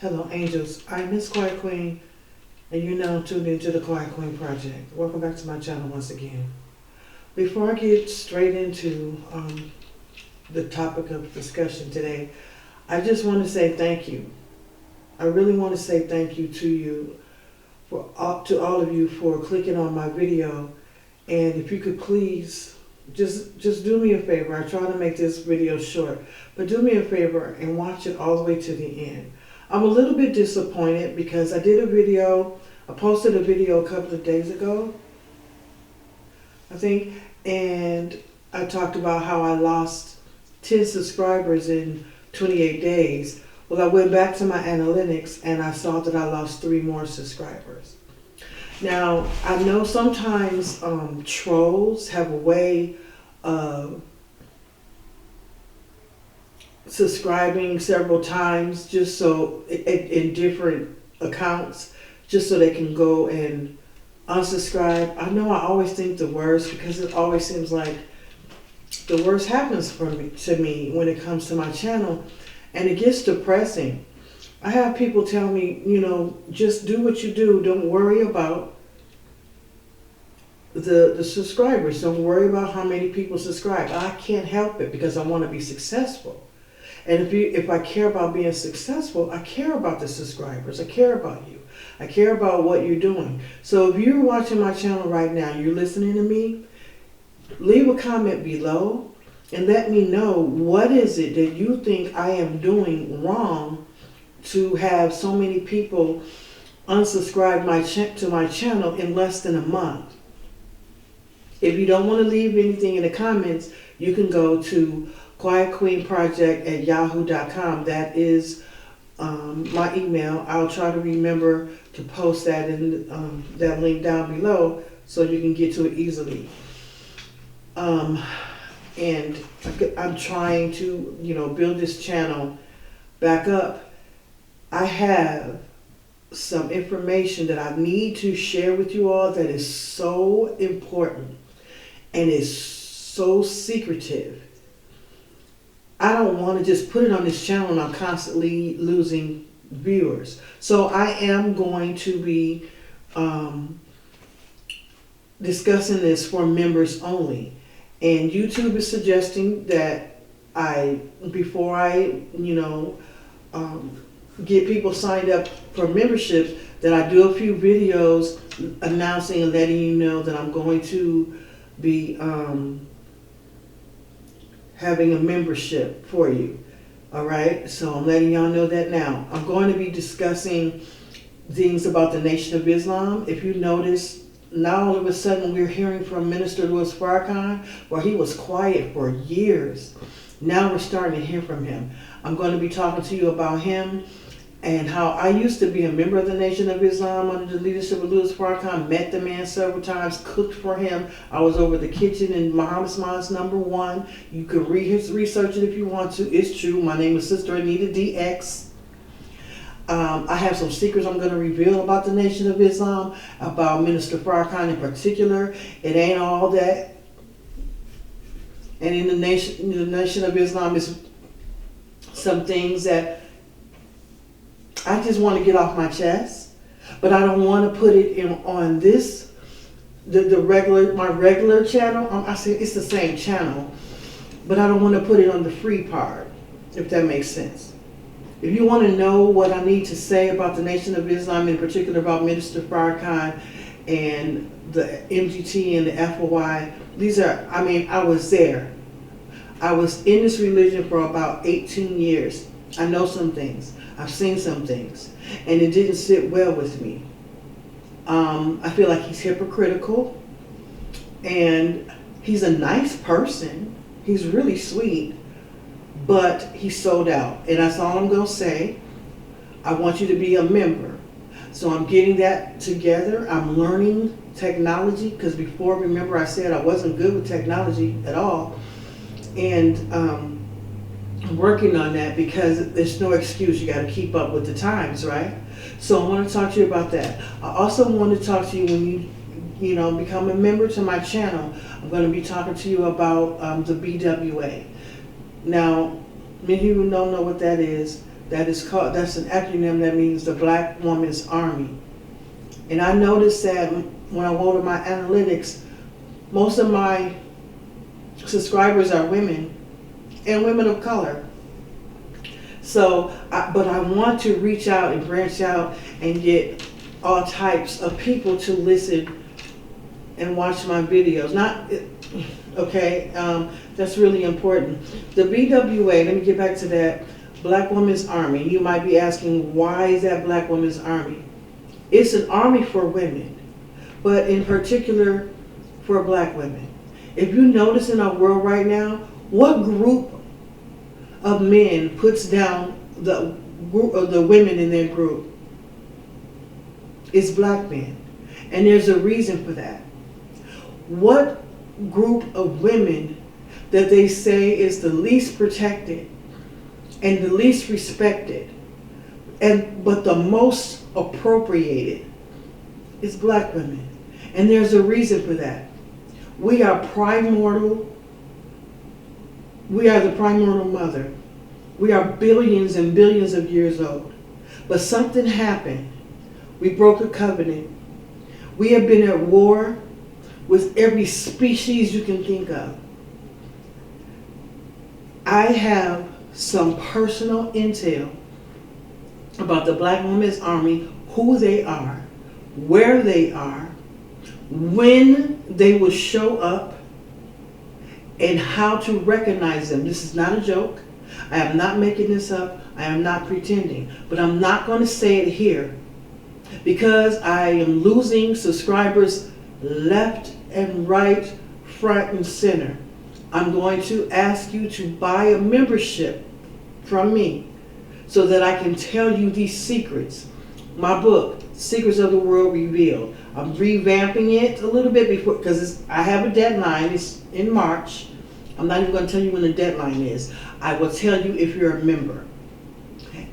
Hello, angels. I'm Miss Quiet Queen, and you're now tuned into the Quiet Queen Project. Welcome back to my channel once again. Before I get straight into the topic of discussion today, I just want to say thank you. I really want to say thank you to you, to all of you for clicking on my video. And if you could please just do me a favor. I try to make this video short, but do me a favor and watch it all the way to the end. I'm a little bit disappointed because I posted a video a couple of days ago, I think, and I talked about how I lost 10 subscribers in 28 days. Well, I went back to my analytics and I saw that I lost 3 more subscribers. Now, I know sometimes trolls have a way of subscribing several times just so in different accounts, just so they can go and unsubscribe. I know I always think the worst because it always seems like the worst happens to me when it comes to my channel, and it gets depressing. I have people tell me, just do what you do. Don't worry about the subscribers. Don't worry about how many people subscribe. I can't help it because I want to be successful. And if I care about being successful, I care about the subscribers. I care about you. I care about what you're doing. So if you're watching my channel right now, you're listening to me, leave a comment below and let me know what is it that you think I am doing wrong to have so many people unsubscribe to my channel in less than a month. If you don't want to leave anything in the comments, you can go to quietqueenproject@yahoo.com. That is my email. I'll try to remember to post that in that link down below so you can get to it easily. And I'm trying to, build this channel back up. I have some information that I need to share with you all that is so important and is so secretive. I don't want to just put it on this channel and I'm constantly losing viewers. So I am going to be discussing this for members only. And YouTube is suggesting that before I get people signed up for memberships, that I do a few videos announcing and letting you know that I'm going to be having a membership for you. All right, so I'm letting y'all know that now. I'm going to be discussing things about the Nation of Islam. If you notice, now all of a sudden we're hearing from Minister Louis Farrakhan, where he was quiet for years. Now we're starting to hear from him. I'm going to be talking to you about him and how I used to be a member of the Nation of Islam under the leadership of Louis Farrakhan, met the man several times, cooked for him. I was over the kitchen in Muhammad's Mosque #1. You can research it if you want to. It's true. My name is Sister Anita DX. I have some secrets I'm going to reveal about the Nation of Islam, about Minister Farrakhan in particular. It ain't all that. And in the Nation of Islam is some things that I just want to get off my chest, but I don't want to put it on this, my regular channel. I say it's the same channel, but I don't want to put it on the free part, if that makes sense. If you want to know what I need to say about the Nation of Islam, in particular about Minister Farrakhan and the MGT and the FOI, I was there. I was in this religion for about 18 years. I know some things. I've seen some things, and it didn't sit well with me. I feel like he's hypocritical, and he's a nice person. He's really sweet, but he's sold out, and that's all I'm going to say. I want you to be a member. So I'm getting that together. I'm learning technology, because before, remember I said I wasn't good with technology at all, and I'm working on that because there's no excuse. You got to keep up with the times, right? So I want to talk to you about that. I also want to talk to you when you become a member to my channel. I'm going to be talking to you about the BWA. Now, many of you don't know what that is. that's an acronym that means the Black Woman's Army. And I noticed that when I go to my analytics, most of my subscribers are women and women of color. So, but I want to reach out and branch out and get all types of people to listen and watch my videos. That's really important. The BWA, let me get back to that, Black Women's Army. You might be asking, why is that Black Women's Army? It's an army for women, but in particular for Black women. If you notice in our world right now, what group of men puts down the group of the women in their group? It's Black men. And there's a reason for that. What group of women that they say is the least protected and the least respected but the most appropriated is Black women. And there's a reason for that. We are primordial. We are the primordial mother. We are billions and billions of years old. But something happened. We broke a covenant. We have been at war with every species you can think of. I have some personal intel about the Black Women's Army, who they are, where they are, when they will show up, and how to recognize them. This is not a joke. I am not making this up. I am not pretending. But I'm not going to say it here because I am losing subscribers left and right, front and center. I'm going to ask you to buy a membership from me so that I can tell you these secrets. My book, Secrets of the World Revealed. I'm revamping it a little bit before, because I have a deadline. It's in March. I'm not even going to tell you when the deadline is. I will tell you if you're a member.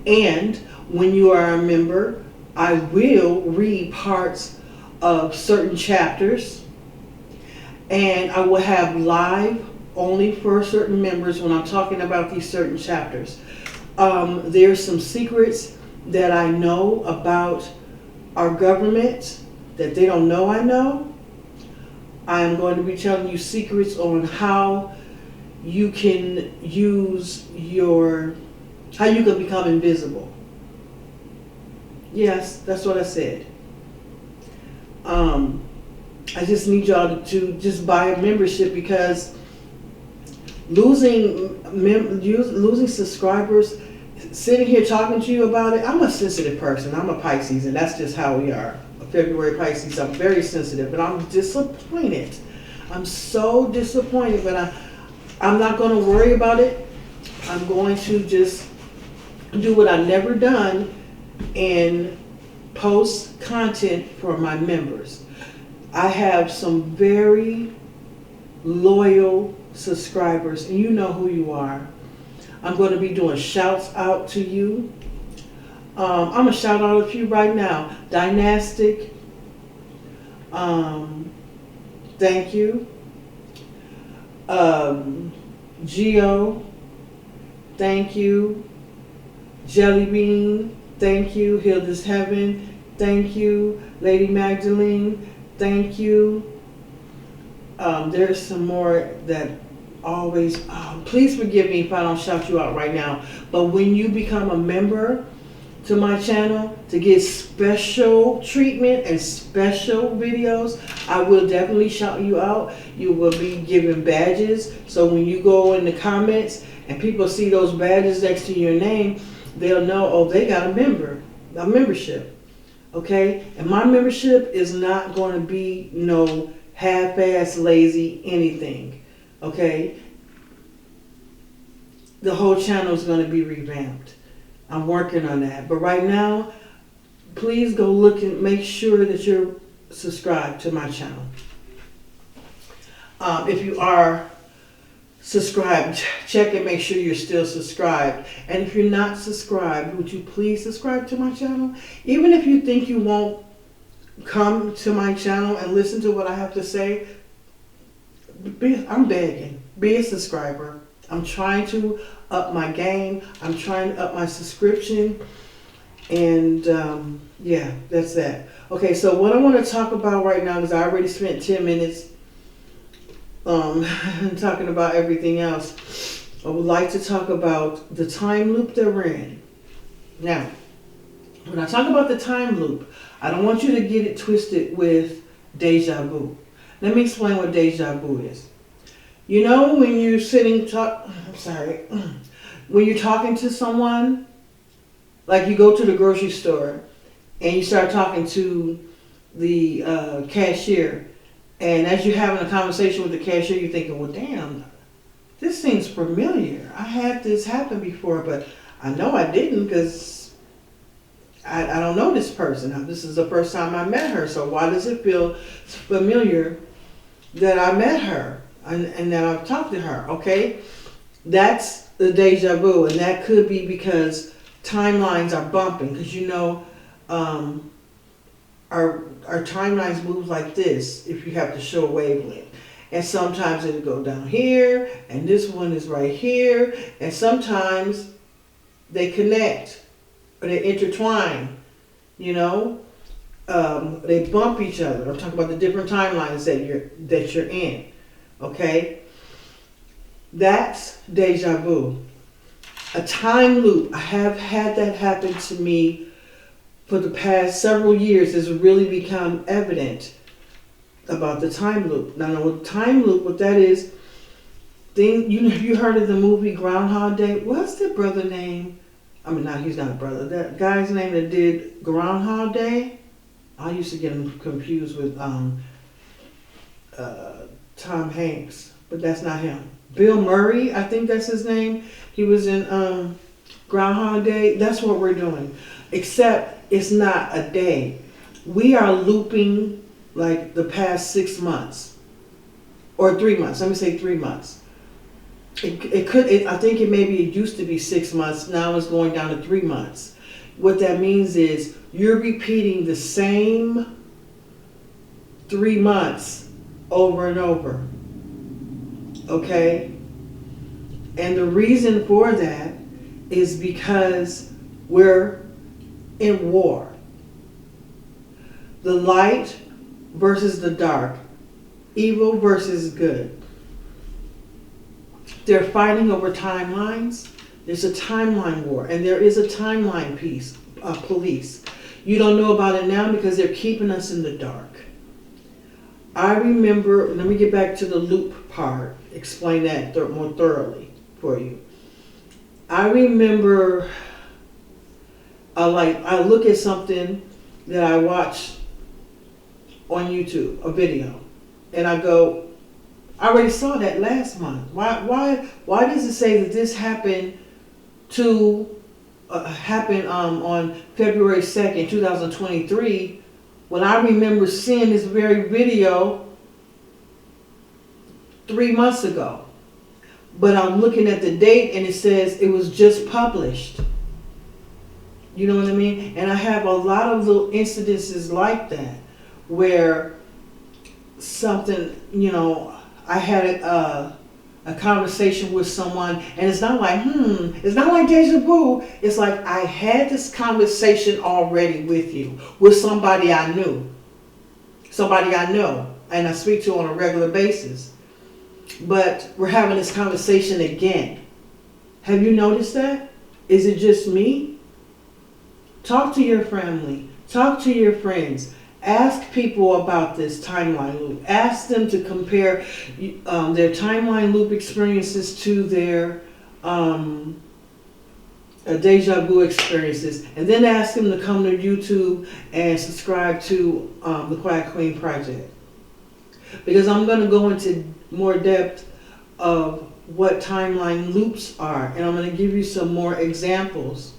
And when you are a member, I will read parts of certain chapters, and I will have live only for certain members when I'm talking about these certain chapters. There's some secrets that I know about our government that they don't know I know. I am going to be telling you secrets on how you can how you can become invisible. Yes, that's what I said. I just need y'all to just buy a membership, because losing subscribers, sitting here talking to you about it, I'm a sensitive person. I'm a Pisces, and that's just how we are. A February Pisces, I'm very sensitive, but I'm disappointed. I'm so disappointed, but I'm not going to worry about it. I'm going to just do what I've never done and post content for my members. I have some very loyal subscribers, and you know who you are. I'm going to be doing shouts out to you. I'm going to shout out a few right now. Dynastic, thank you. Geo, thank you. Jelly Bean, thank you. Hilda's Heaven, thank you. Lady Magdalene, thank you. There's some more that always, please forgive me if I don't shout you out right now, but when you become a member to my channel to get special treatment and special videos, I will definitely shout you out. You will be given badges, so when you go in the comments and people see those badges next to your name, they'll know, oh, they got a membership. Okay? And my membership is not going to be no half-ass lazy anything. Okay? The whole channel is going to be revamped. I'm working on that. But right now, please go look and make sure that you're subscribed to my channel. If you are subscribed, check and make sure you're still subscribed. And if you're not subscribed, would you please subscribe to my channel? Even if you think you won't come to my channel and listen to what I have to say, I'm begging, be a subscriber. I'm trying to up my game. I'm trying to up my subscription. And yeah, that's that. Okay, so what I want to talk about right now, because I already spent 10 minutes talking about everything else, I would like to talk about the time loop that we're in. Now, when I talk about the time loop, I don't want you to get it twisted with deja vu. Let me explain what deja vu is. You know, when you're when you're talking to someone, like you go to the grocery store and you start talking to the cashier, and as you're having a conversation with the cashier, you're thinking, well, damn, this seems familiar. I had this happen before, but I know I didn't because I don't know this person. This is the first time I met her, so why does it feel familiar that I met her and that I've talked to her, okay? That's the deja vu, and that could be because timelines are bumping, because you know our timelines move like this if you have to show a wavelength. And sometimes it'll go down here, and this one is right here, and sometimes they connect or they intertwine, you know. They bump each other. I'm talking about the different timelines that you're in. Okay? That's deja vu. A time loop. I have had that happen to me for the past several years. Has really become evident about the time loop. Now, with time loop, what that is, you heard of the movie Groundhog Day? What's the brother name? I mean, no, he's not a brother. That guy's name that did Groundhog Day? I used to get him confused with Tom Hanks, but that's not him. Bill Murray, I think that's his name. He was in Groundhog Day. That's what we're doing, except it's not a day. We are looping like the past 6 months or 3 months. Let me say 3 months. I think it used to be 6 months. Now it's going down to 3 months. What that means is you're repeating the same 3 months over and over. Okay? And the reason for that is because we're in war. The light versus the dark. Evil versus good. They're fighting over timelines. There's a timeline war, and there is a timeline police. You don't know about it now because they're keeping us in the dark. I remember, let me get back to the loop part, explain that more thoroughly for you. I remember, I look at something that I watched on YouTube, a video, and I go, I already saw that last month. Why does it say that this happened on February 2nd, 2023, when I remember seeing this very video 3 months ago? But I'm looking at the date and it says it was just published. You know what I mean? And I have a lot of little incidences like that where something, you know, I had a conversation with someone, and it's not like, it's not like deja vu. It's like I had this conversation already with you, with somebody I knew, somebody I know, and I speak to on a regular basis. But we're having this conversation again. Have you noticed that? Is it just me? Talk to your family. Talk to your friends. Ask people about this timeline loop. Ask them to compare their timeline loop experiences to their deja vu experiences. And then ask them to come to YouTube and subscribe to the Quiet Queen Project. Because I'm going to go into more depth of what timeline loops are. And I'm going to give you some more examples.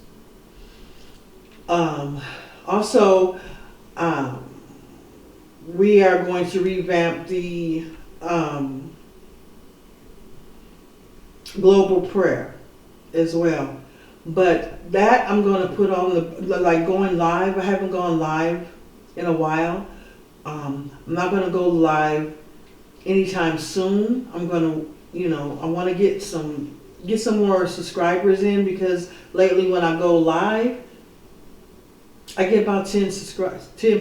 We are going to revamp the global prayer as well. But that I'm going to put on going live. I haven't gone live in a while. I'm not going to go live anytime soon. I'm going to, I want to get some get some more subscribers in, because lately when I go live, I get about 10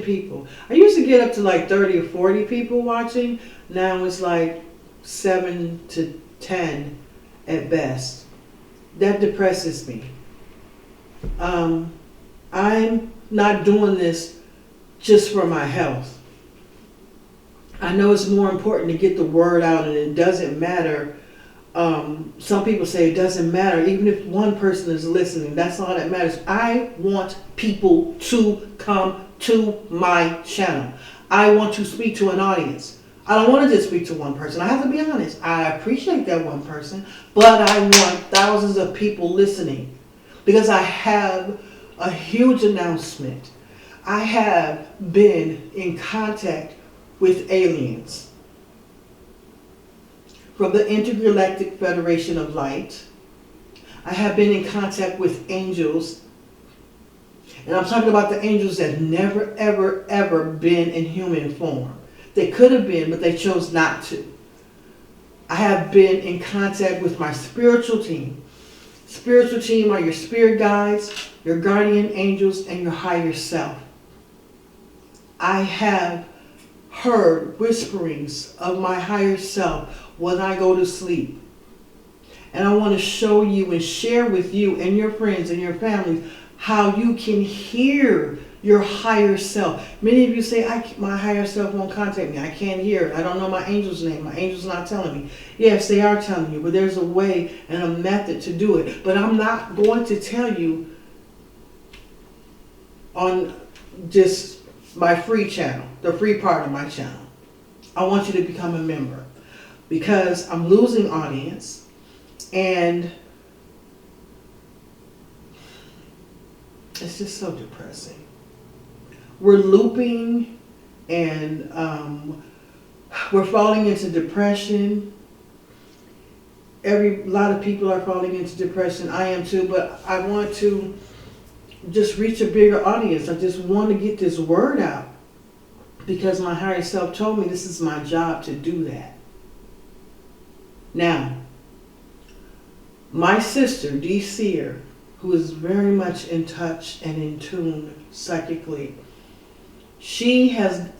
people. I used to get up to like 30 or 40 people watching. Now it's like 7 to 10 at best. That depresses me. I'm not doing this just for my health. I know it's more important to get the word out, and it doesn't matter. Some people say it doesn't matter, even if one person is listening, that's all that matters. I want people to come to my channel. I want to speak to an audience. I don't want to just speak to one person. I have to be honest. I appreciate that one person, but I want thousands of people listening, because I have a huge announcement. I have been in contact with aliens from the Intergalactic Federation of Light. I have been in contact with angels, and I'm talking about the angels that never, ever, ever been in human form. They could have been, but they chose not to. I have been in contact with my spiritual team. Spiritual team are your spirit guides, your guardian angels, and your higher self. I have heard whisperings of my higher self when I go to sleep. And I want to show you and share with you and your friends and your families how you can hear your higher self. Many of you say, my higher self won't contact me. I can't hear it. I don't know my angel's name. My angel's not telling me. Yes, they are telling you, but there's a way and a method to do it. But I'm not going to tell you on just my free channel, the free part of my channel. I want you to become a member, because I'm losing audience, and it's just so depressing. We're looping, and we're falling into depression. A lot of people are falling into depression. I am too, but I want to just reach a bigger audience. I just want to get this word out, because my higher self told me this is my job to do that. Now, my sister, Dee Seer, who is very much in touch and in tune psychically, she has,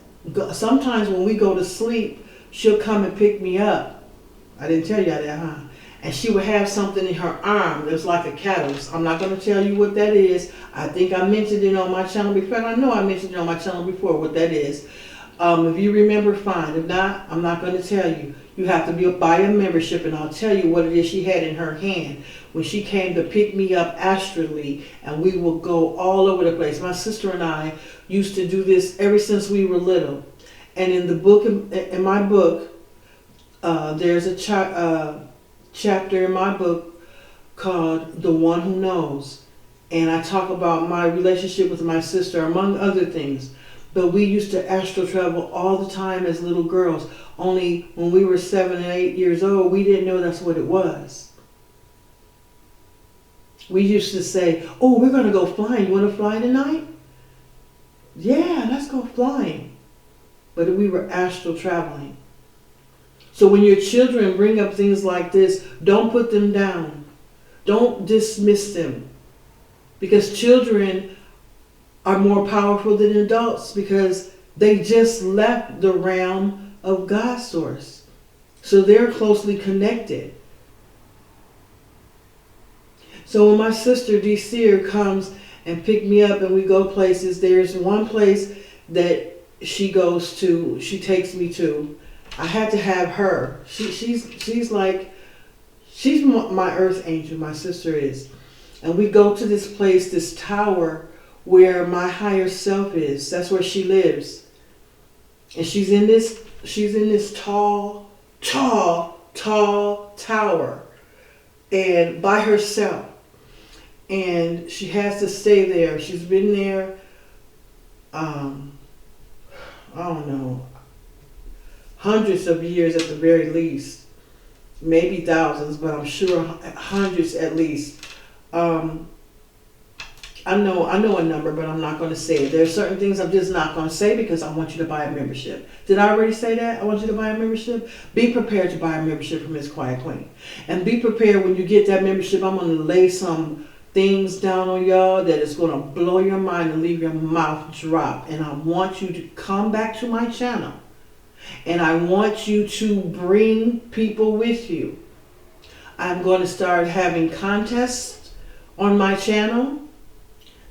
sometimes when we go to sleep, she'll come and pick me up. I didn't tell you that, huh? And she would have something in her arm that was like a catalyst. I'm not going to tell you what that is. I think I mentioned it on my channel before. And I know I mentioned it on my channel before what that is. If you remember, fine. If not, I'm not going to tell you. You have to buy a membership, and I'll tell you what it is she had in her hand when she came to pick me up astrally, and we will go all over the place. My sister and I used to do this ever since we were little. And in the book, in my book, there's a chapter in my book called The One Who Knows. And I talk about my relationship with my sister, among other things. But we used to astral travel all the time as little girls. Only when we were 7 and 8 years old, we didn't know that's what it was. We used to say, oh, we're going to go flying. You want to fly tonight? Yeah, let's go flying. But we were astral traveling. So when your children bring up things like this, don't put them down. Don't dismiss them. Because children are more powerful than adults, because they just left the realm of God's source. So they're closely connected. So when my sister Dee Seer comes and pick me up and we go places, there's one place that she goes to, she takes me to. I had to have her. She's my earth angel, my sister is. And we go to this place, this tower, where my higher self is. That's where she lives. And she's in this tall tower, and by herself. And she has to stay there. She's been there, I don't know, hundreds of years at the very least. Maybe thousands, but I'm sure hundreds at least. I know a number, but I'm not going to say it. There are certain things I'm just not going to say because I want you to buy a membership. Did I already say that? I want you to buy a membership. Be prepared to buy a membership from Miss Quiet Queen, and be prepared when you get that membership. I'm going to lay some things down on y'all that is going to blow your mind and leave your mouth drop. And I want you to come back to my channel, and I want you to bring people with you. I'm going to start having contests on my channel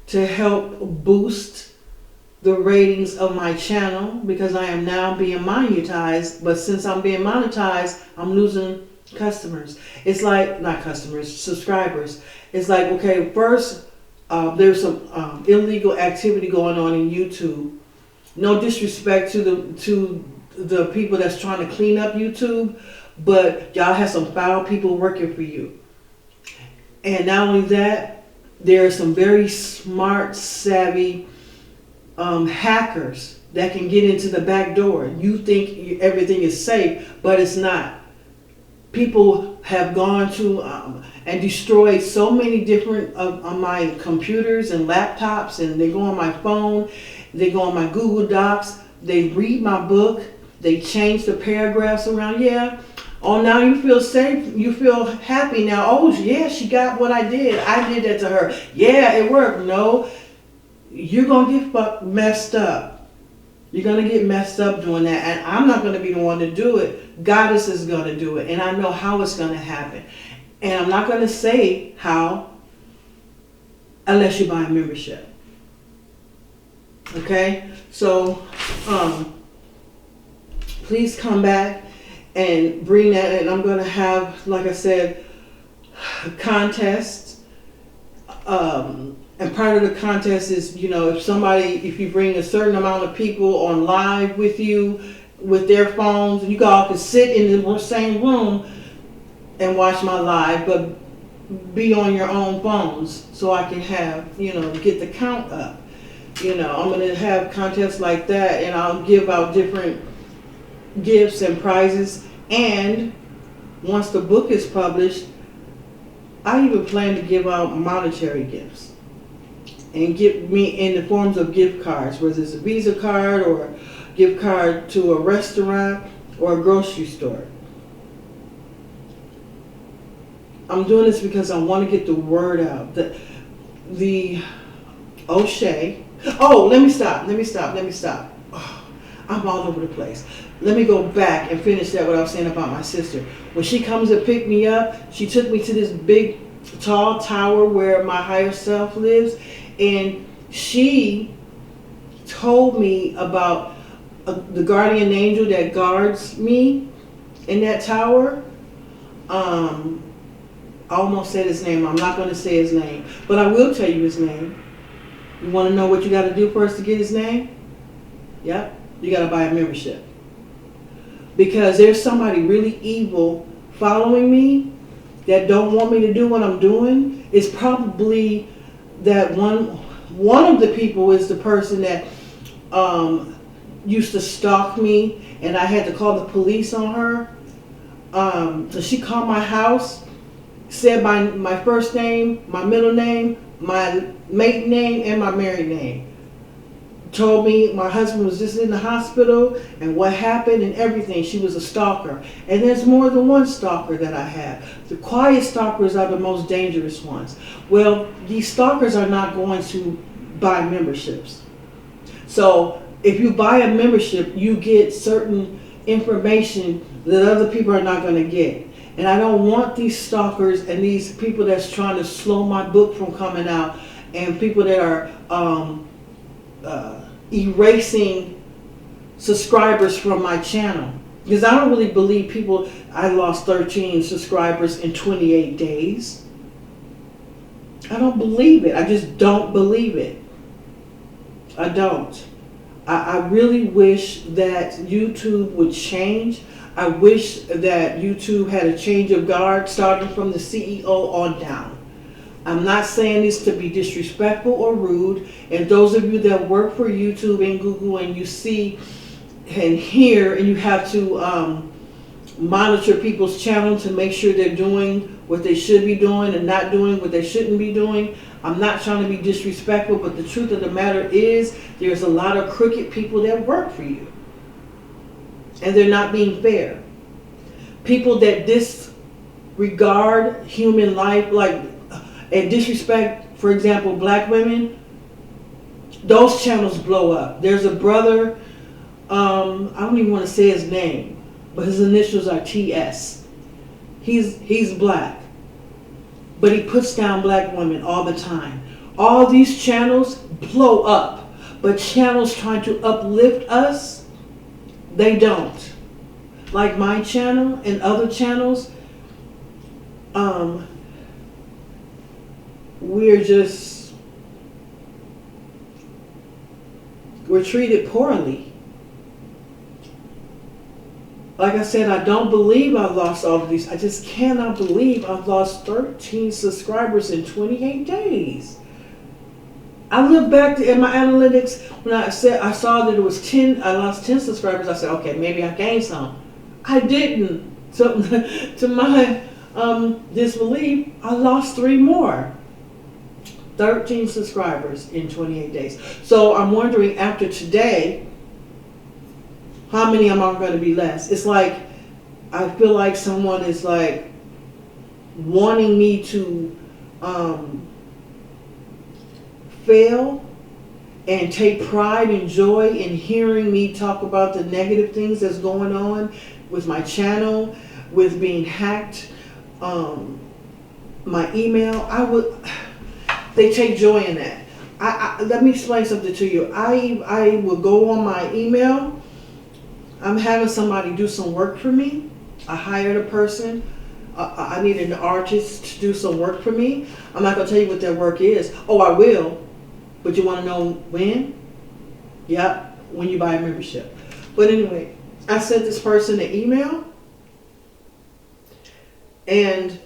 to help boost the ratings of my channel, because I am now being monetized. But since I'm being monetized, I'm losing customers. It's like, not customers, subscribers. It's like, okay, first there's some illegal activity going on in YouTube. No disrespect to the people that's trying to clean up YouTube, but y'all have some foul people working for you. And not only that, there are some very smart, savvy hackers that can get into the back door. You think everything is safe, but it's not. People have gone to and destroyed so many different of my computers and laptops, and they go on my phone, they go on my Google Docs, they read my book, they change the paragraphs around. Yeah. Oh, now you feel safe. You feel happy now. Oh, yeah, she got what I did. I did that to her. Yeah, it worked. No, you're going to get messed up. You're going to get messed up doing that. And I'm not going to be the one to do it. Goddess is going to do it. And I know how it's going to happen. And I'm not going to say how unless you buy a membership. Okay? So, please come back and bring that. And I'm going to have, like I said, contests. And part of the contest is, if you bring a certain amount of people on live with you, with their phones, and you all can sit in the same room and watch my live, but be on your own phones so I can have, get the count up. I'm going to have contests like that, and I'll give out different gifts and prizes. And once the book is published, I even plan to give out monetary gifts and give me in the forms of gift cards, whether it's a Visa card or a gift card to a restaurant or a grocery store. I'm doing this because I want to get the word out. The O'Shea. Oh, let me stop. Oh, I'm all over the place. Let me go back and finish that what I was saying about my sister. When she comes to pick me up, she took me to this big, tall tower where my higher self lives, and she told me about the guardian angel that guards me in that tower. I almost said his name. I'm not going to say his name, but I will tell you his name. You want to know what you got to do for us to get his name? Yep, you got to buy a membership. Because there's somebody really evil following me that don't want me to do what I'm doing. It's probably that one of the people is the person that used to stalk me, and I had to call the police on her. So she called my house, said my first name, my middle name, my maiden name, and my married name. Told me my husband was just in the hospital and what happened and everything. She was a stalker. And there's more than one stalker that I have. The quiet stalkers are the most dangerous ones. Well, these stalkers are not going to buy memberships. So if you buy a membership, you get certain information that other people are not going to get. And I don't want these stalkers and these people that's trying to slow my book from coming out, and people that are erasing subscribers from my channel. Because I don't really believe I lost 13 subscribers in 28 days. I don't believe it. I just don't believe it. I don't. I really wish that YouTube would change. I wish that YouTube had a change of guard starting from the CEO on down. I'm not saying this to be disrespectful or rude. And those of you that work for YouTube and Google and you see and hear and you have to monitor people's channel to make sure they're doing what they should be doing and not doing what they shouldn't be doing, I'm not trying to be disrespectful, but the truth of the matter is there's a lot of crooked people that work for you. And they're not being fair. People that disregard human life, like, and disrespect, for example, black women, those channels blow up. There's a brother, I don't even want to say his name, but his initials are TS. He's black, but he puts down black women all the time. All these channels blow up, but channels trying to uplift us, they don't. Like my channel and other channels, we're treated poorly. Like I said, I don't believe I've lost all of these. I just cannot believe I've lost 13 subscribers in 28 days. I looked back in my analytics when I saw that it was 10, I lost 10 subscribers. I said, okay, maybe I gained some. I didn't. So to my disbelief, I lost 3 more. 13 subscribers in 28 days. So I'm wondering, after today, how many am I going to be less? It's like, I feel like someone is like wanting me to fail and take pride and joy in hearing me talk about the negative things that's going on with my channel, with being hacked, my email. They take joy in that. Let me explain something to you. I will go on my email. I'm having somebody do some work for me. I hired a person. I need an artist to do some work for me. I'm not going to tell you what that work is. Oh, I will. But you want to know when? Yep, when you buy a membership. But anyway, I sent this person an email. And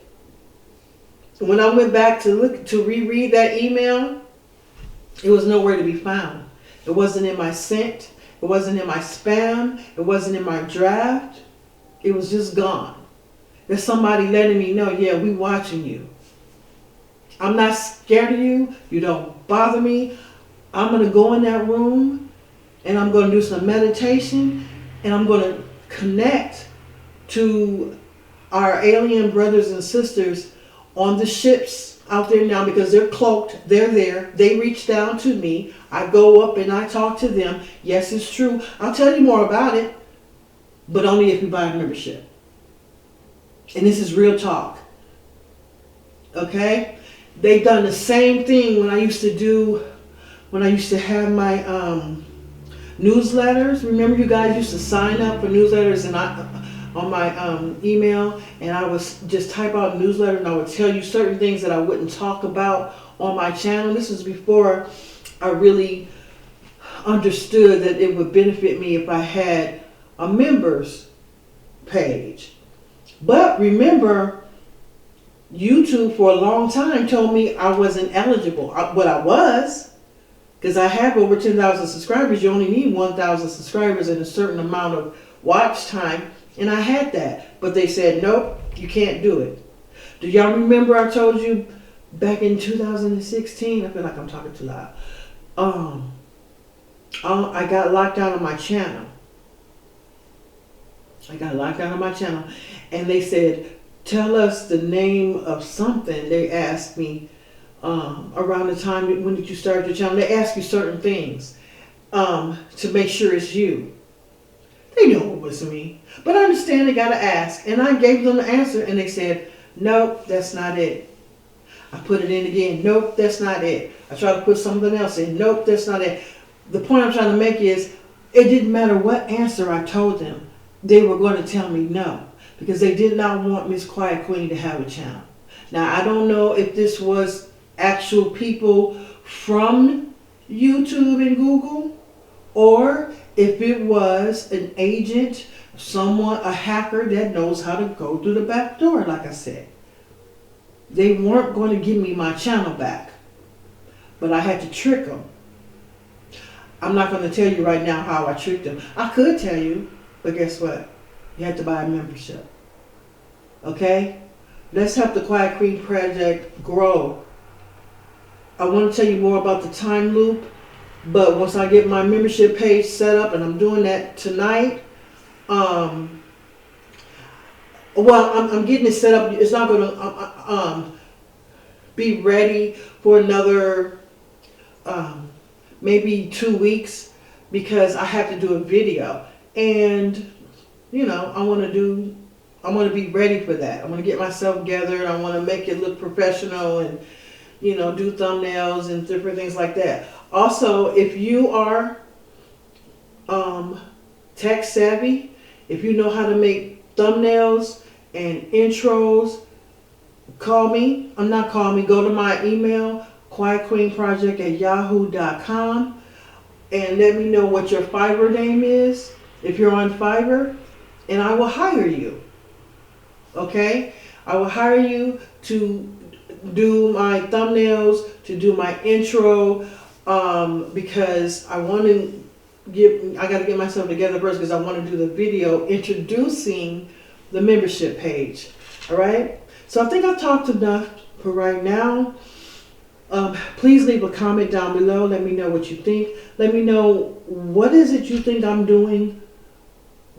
when I went back to reread that email, it was nowhere to be found. It wasn't in my sent. It wasn't in my spam. It wasn't in my draft. It was just gone. There's somebody letting me know, yeah, we watching you. I'm not scared of you. You don't bother me. I'm going to go in that room and I'm going to do some meditation and I'm going to connect to our alien brothers and sisters on the ships out there now, because they're cloaked. They're there. They reach down to me. I go up and I talk to them. Yes, it's true. I'll tell you more about it, but only if you buy a membership. And this is real talk. Okay? They've done the same thing when I used to have my newsletters. Remember, you guys used to sign up for newsletters and on my email, and I would just type out a newsletter and I would tell you certain things that I wouldn't talk about on my channel. This was before I really understood that it would benefit me if I had a members page. But remember, YouTube for a long time told me I wasn't eligible. But I was, because I have over 10,000 subscribers. You only need 1,000 subscribers and a certain amount of watch time. And I had that. But they said, nope, you can't do it. Do y'all remember I told you back in 2016? I feel like I'm talking too loud. I got locked out of my channel. And they said, tell us the name of something. They asked me around the time, when did you start your channel? They ask you certain things to make sure it's you. They know it was me. But I understand they got to ask. And I gave them the answer and they said, nope, that's not it. I put it in again. Nope, that's not it. I tried to put something else in. Nope, that's not it. The point I'm trying to make is, it didn't matter what answer I told them. They were going to tell me no. Because they did not want Miss Quiet Queen to have a channel. Now, I don't know if this was actual people from YouTube and Google, or if it was an agent, someone, a hacker that knows how to go through the back door, like I said. They weren't going to give me my channel back, but I had to trick them. I'm not going to tell you right now how I tricked them. I could tell you, but guess what? You have to buy a membership. Okay? Let's help the Quiet Queen Project grow. I want to tell you more about the time loop, but once I get my membership page set up, and I'm doing that tonight, I'm getting it set up. It's not going to be ready for another maybe 2 weeks because I have to do a video. And, I want to be ready for that. I want to get myself gathered. I want to make it look professional and, do thumbnails and different things like that. Also, if you are tech savvy, if you know how to make thumbnails and intros, go to my email, quietqueenproject@yahoo.com, and let me know what your Fiverr name is, if you're on Fiverr, and I will hire you. Okay? I will hire you to do my thumbnails, to do my intro, because I got to get myself together first because I want to do the video introducing the membership page. All right? So I think I've talked enough for right now. Please leave a comment down below. Let me know what you think. Let me know what is it you think I'm doing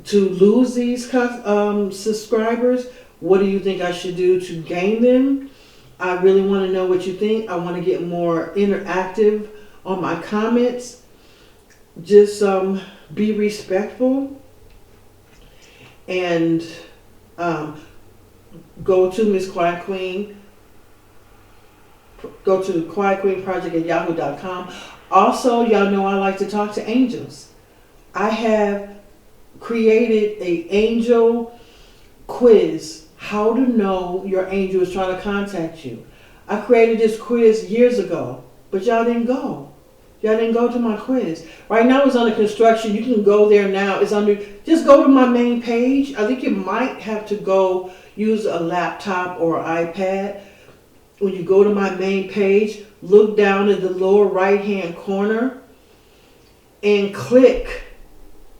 to lose these subscribers. What do you think I should do to gain them? I really want to know what you think. I want to get more interactive on my comments. Just be respectful and go to Miss Quiet Queen. Go to quietqueenproject@yahoo.com. Also, y'all know I like to talk to angels. I have created a angel quiz. How to know your angel is trying to contact you. I created this quiz years ago, but y'all didn't go. Y'all didn't go to my quiz. Right now it's under construction. You can go there now. Just go to my main page. I think you might have to go use a laptop or iPad. When you go to my main page, look down in the lower right-hand corner and click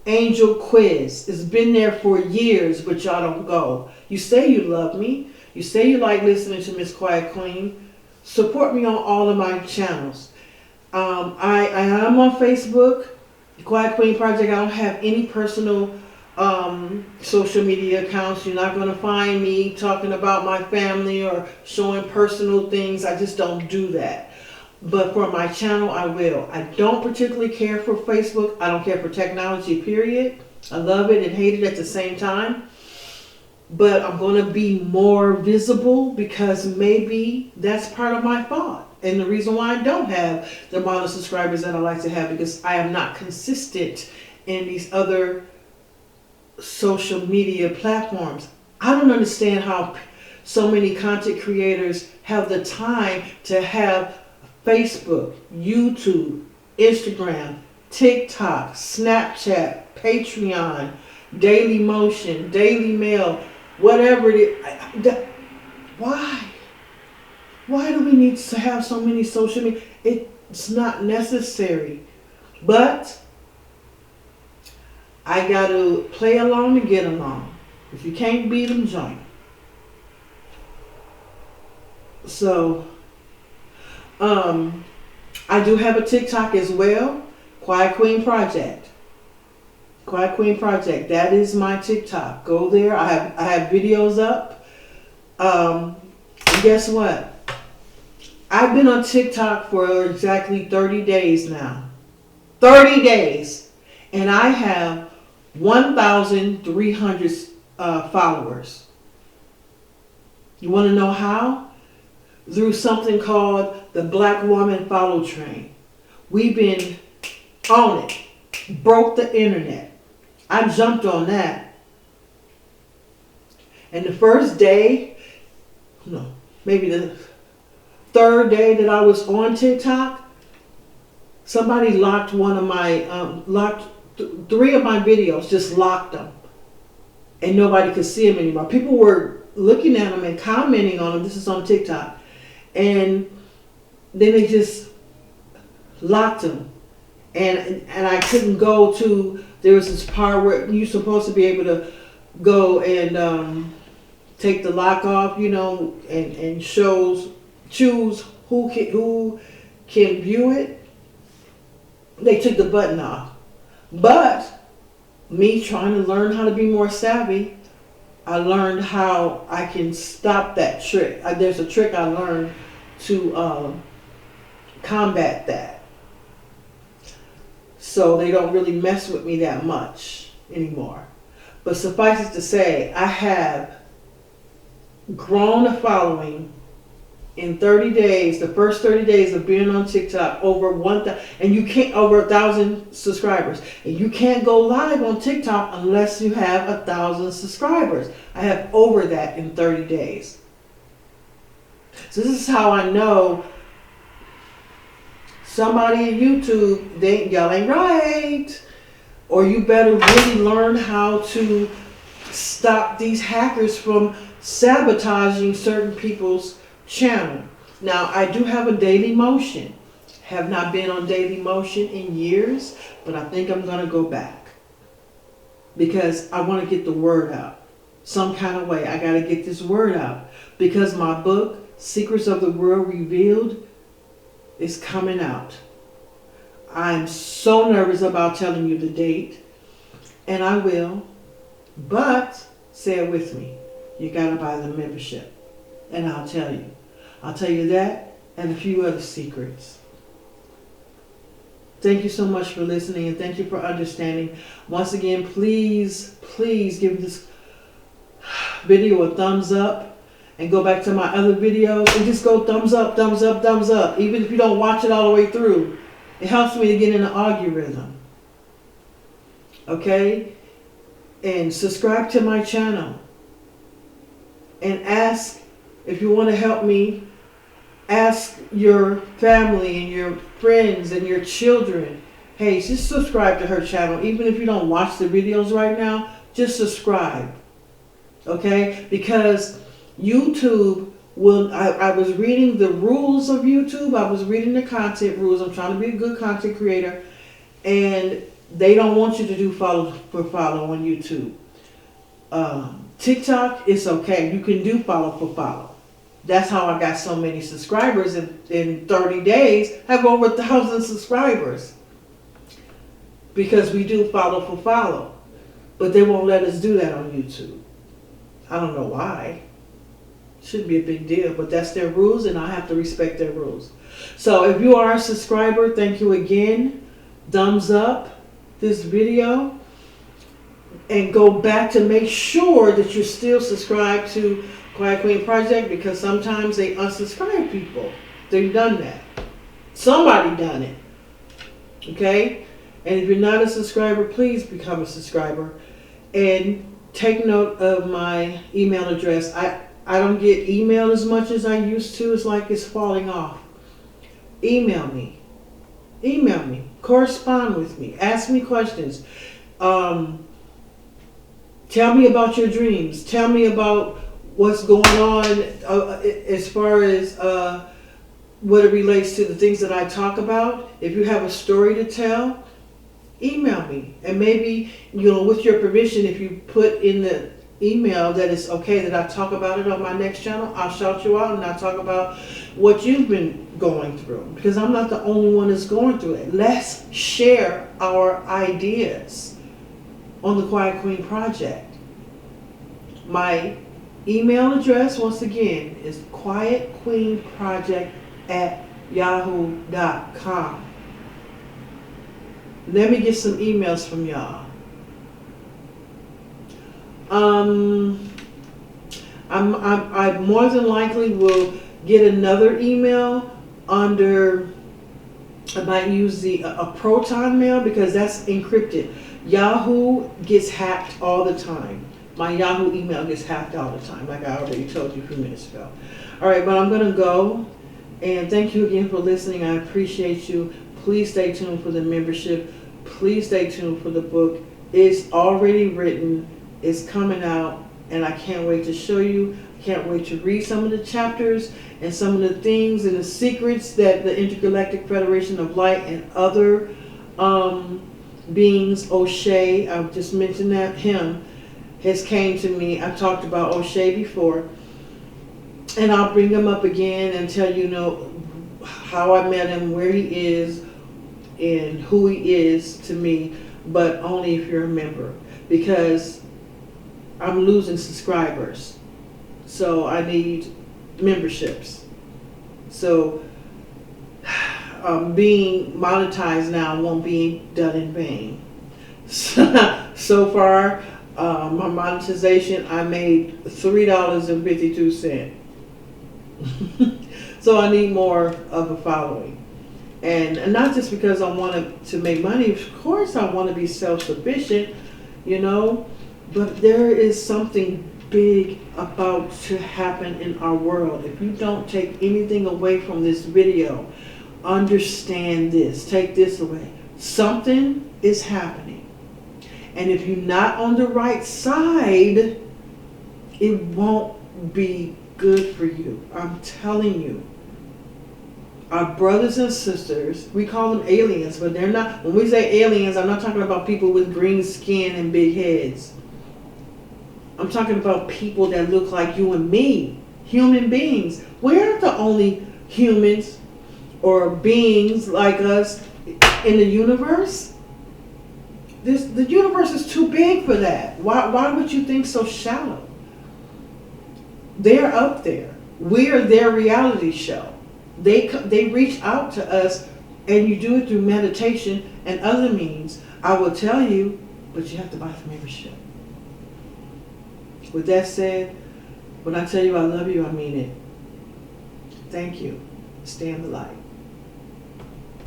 Angel Quiz. It's been there for years, but y'all don't go. You say you love me. You say you like listening to Miss Quiet Queen. Support me on all of my channels. I am on Facebook, Quiet Queen Project. I don't have any personal social media accounts. You're not going to find me talking about my family or showing personal things. I just don't do that. But for my channel, I will. I don't particularly care for Facebook. I don't care for technology, period. I love it and hate it at the same time. But I'm going to be more visible because maybe that's part of my fault. And the reason why I don't have the amount of subscribers that I like to have, because I am not consistent in these other social media platforms. I don't understand how so many content creators have the time to have Facebook, YouTube, Instagram, TikTok, Snapchat, Patreon, Daily Motion, Daily Mail, whatever it is. Why? Why do we need to have so many social media? It's not necessary. But I got to play along to get along. If you can't beat them, join. So, I do have a TikTok as well. Quiet Queen Project. Quiet Queen Project. That is my TikTok. Go there. I have videos up. And guess what? I've been on TikTok for exactly 30 days now. 30 days. And I have 1,300 followers. You want to know how? Through something called the Black Woman Follow Train. We've been on it. Broke the internet. I jumped on that. And the first day, maybe the third day that I was on TikTok, somebody locked one of my, three of my videos, just locked them. And nobody could see them anymore. People were looking at them and commenting on them. This is on TikTok. And then they just locked them. And I couldn't go to, there was this part where you're supposed to be able to go and take the lock off, and choose who can view it, they took the button off. But me trying to learn how to be more savvy, I learned how I can stop that trick. There's a trick I learned to combat that. So they don't really mess with me that much anymore. But suffice it to say, I have grown a following in 30 days, the first 30 days of being on TikTok, over 1,000 subscribers. And you can't go live on TikTok unless you have 1,000 subscribers. I have over that in 30 days. So this is how I know somebody in YouTube, y'all ain't right. Or you better really learn how to stop these hackers from sabotaging certain people's channel. Now, I do have a Daily Motion. Have not been on Daily Motion in years, but I think I'm going to go back because I want to get the word out some kind of way. I got to get this word out because my book, Secrets of the World Revealed, is coming out. I'm so nervous about telling you the date, and I will, but say it with me. You got to buy the membership, and I'll tell you. I'll tell you that and a few other secrets. Thank you so much for listening, and thank you for understanding. Once again, please give this video a thumbs up and go back to my other videos and just go thumbs up, thumbs up, thumbs up. Even if you don't watch it all the way through, it helps me to get in the algorithm. Okay? And subscribe to my channel. And ask, if you want to help me, ask your family and your friends and your children, hey, just subscribe to her channel. Even if you don't watch the videos right now, just subscribe. Okay? Because YouTube will, I was reading the rules of YouTube. I was reading the content rules. I'm trying to be a good content creator. And they don't want you to do follow for follow on YouTube. TikTok, it's okay. You can do follow for follow. That's how I got so many subscribers in 30 days. I have over 1,000 subscribers. Because we do follow for follow. But they won't let us do that on YouTube. I don't know why. Shouldn't be a big deal, but that's their rules and I have to respect their rules. So if you are a subscriber, thank you again. Thumbs up this video. And go back to make sure that you're still subscribed to Quiet Queen Project, because sometimes they unsubscribe people. They've done that. Somebody done it. Okay? And if you're not a subscriber, please become a subscriber. And take note of my email address. I don't get email as much as I used to. It's like it's falling off. Email me. Email me. Correspond with me. Ask me questions. Tell me about your dreams. Tell me about what's going on as far as what it relates to the things that I talk about. If you have a story to tell, email me. And maybe, with your permission, if you put in the email that it's okay that I talk about it on my next channel, I'll shout you out and I'll talk about what you've been going through. Because I'm not the only one that's going through it. Let's share our ideas on the Quiet Queen Project. My email address, once again, is quietqueenproject@yahoo.com. Let me get some emails from y'all. I more than likely will get another email under, I might use a Proton mail because that's encrypted. Yahoo gets hacked all the time. My Yahoo email gets hacked all the time, like I already told you a few minutes ago. All right, but I'm going to go. And thank you again for listening. I appreciate you. Please stay tuned for the membership. Please stay tuned for the book. It's already written. It's coming out. And I can't wait to show you. I can't wait to read some of the chapters and some of the things and the secrets that the Intergalactic Federation of Light and other beings, O'Shea, I've just mentioned that, him, has came to me. I've talked about O'Shea before. And I'll bring him up again and tell you, how I met him, where he is, and who he is to me, but only if you're a member, because I'm losing subscribers. So I need memberships. So being monetized now won't be done in vain. So far, my monetization, I made $3.52. So I need more of a following. And not just because I want to make money. Of course I want to be self-sufficient, you know, but there is something big about to happen in our world. If you don't take anything away from this video, understand this, take this away. Something is happening. And if you're not on the right side, it won't be good for you. I'm telling you. Our brothers and sisters, we call them aliens, but they're not. When we say aliens, I'm not talking about people with green skin and big heads. I'm talking about people that look like you and me, human beings. We aren't the only humans or beings like us in the universe. The universe is too big for that. Why would you think so shallow? They're up there. We are their reality show. They reach out to us, and you do it through meditation and other means. I will tell you, but you have to buy the membership. With that said, when I tell you I love you, I mean it. Thank you. Stay in the light.